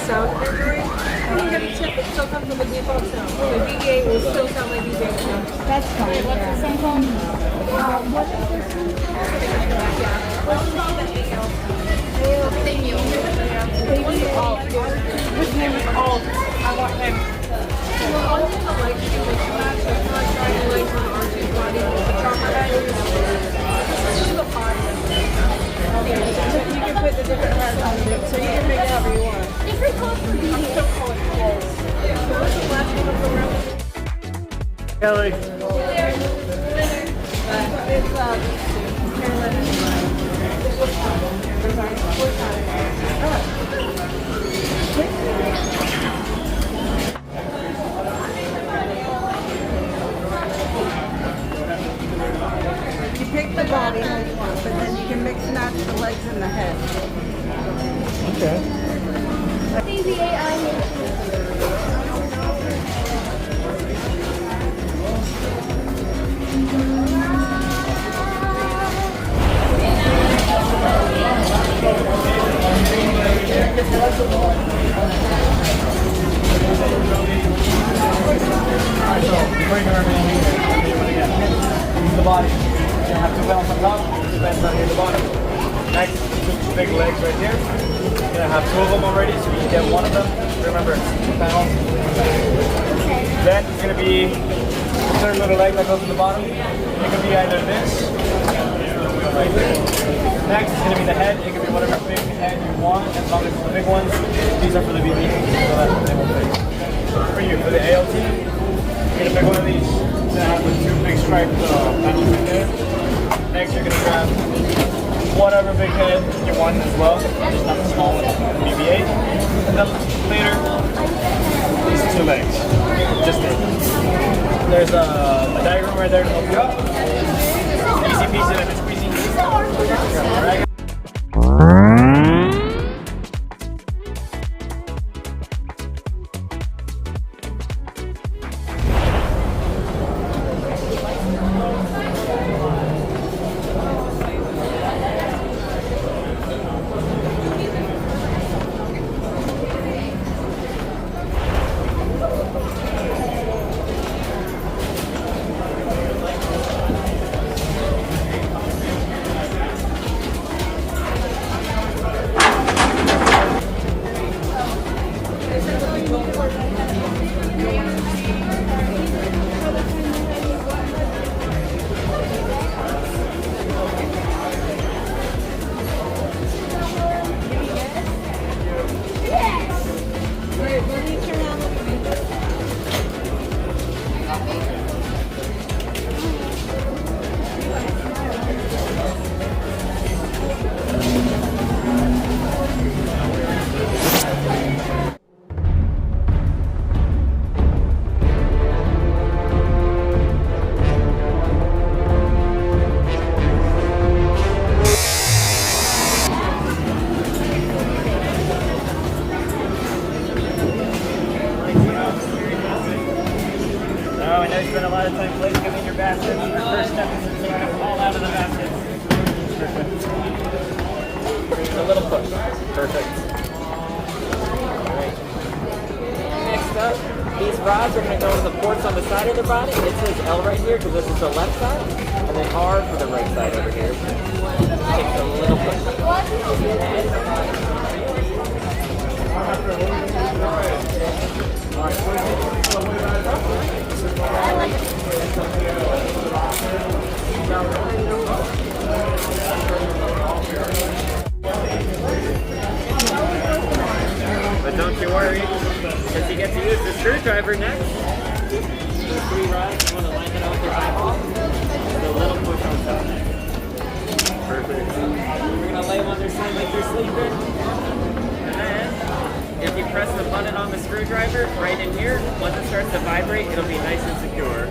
sound of their droid. You can get a tip, it still comes with a default sound. The BB-8 will still sound like BB-8 sound. That's fine. What's the same called? What is this? What's called the AL? Thank you. His name is Paul. I want him. Well, all of the legs you can match. I feel like trying to legs on R2's body with the chopper head. This is the pod. You can put the different parts on it, so you can make it however you want. Different calls for BB-8. I'm still calling it balls. So what's the last name of the room? Kelly. It's Taralynn and Eli. You pick the body how you want, but then you can mix and match the legs and the head. Okay. BB-8 animation. Use the body. You're gonna have two panels on top, two panels down here at the bottom. Next, two big legs right here. You're gonna have two of them already, so you get one of them. Remember, two panels. Then it's gonna be the third little leg that goes at the bottom. It could be either this, right here. Next is gonna be the head. It could be whatever big head you want, as long as it's the big ones. These are for the BB, so that's what they will fix. For you, for the ALT, you're gonna pick one of these. It's gonna have the two big striped panels right there. Next, you're gonna grab whatever big head you want as well, just not the small one, BB-8. And then later, these two legs. Just there. There's a diagram right there to help you out. Easy peasy, lemon squeezy. Alright. Spend a lot of time placing them in your basket. Your first step is to take them all out of the basket. Perfect. A little push. Perfect. Alright. Next up, these rods are going to go to the ports on the side of the body. It says L right here because this is the left side, and then R for the right side over here. Take a little push. But don't you worry, because you get to use the screwdriver next. The 3 rods, you want to line it up with your eyeball. A little push on top. Perfect. We're going to lay them on their side like you're sleeping. And then, if you press the button on the screwdriver right in here, once it starts to vibrate, it'll be nice and secure.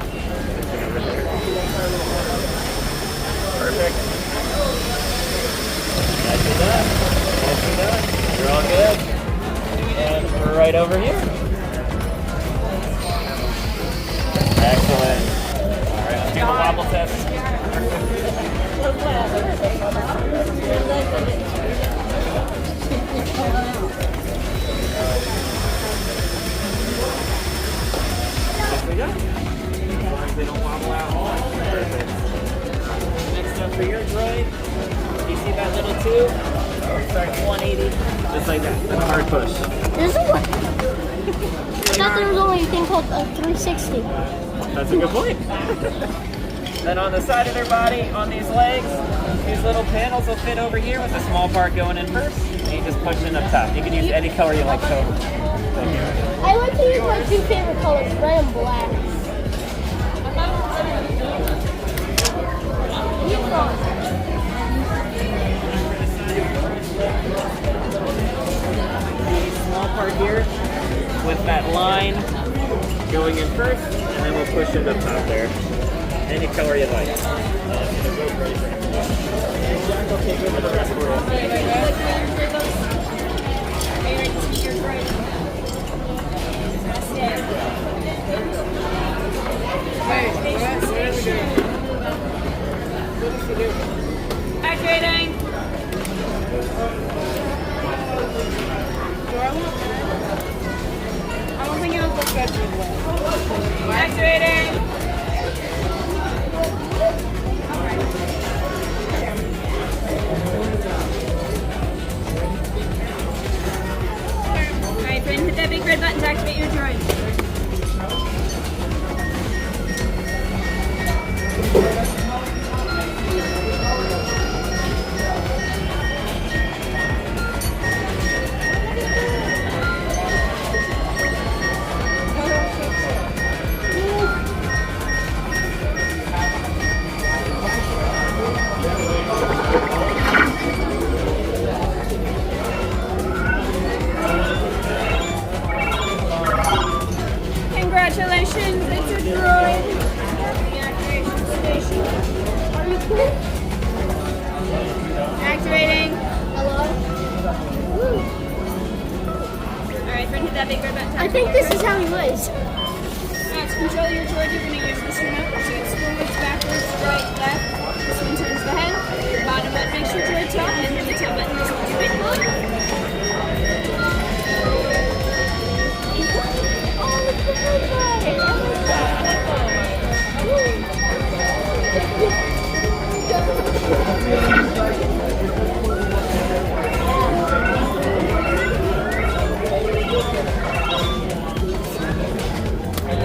Perfect. Nicely done. Nicely done. You're all good. And we're right over here. Excellent. Alright, let's do the wobble test. hard push. There's a one. I thought there was only a thing called a 360. That's a good point. Then on the side of their body, on these legs, these little panels will fit over here with a small part going in first. And you just push in up top. You can use any color you like. So, thank you. I like to use my two favorite colors, red and black. Small part here with that line going in first, and then we'll push it up top there. Any color you like. Okay, good for the rest of Activating. I don't think it'll look good this way. Activating. Alright, friend, hit that big red button to activate your droid. Congratulations, it's a droid. The activation station. Are you cool? Activating. Hello? Alright, friend, hit that big red button. I think this is how he was. Now to control your droid, you're going to use this remote. So it's forwards, backwards, right, left. This one turns the head. The bottom button makes your droid talk, and then the top button is activate.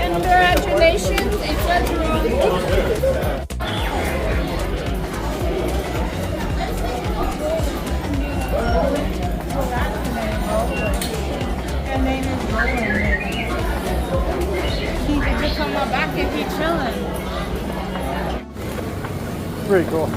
Congratulations, it's a droid. Her name is Roland. He could just on my back and keep chilling. Pretty cool.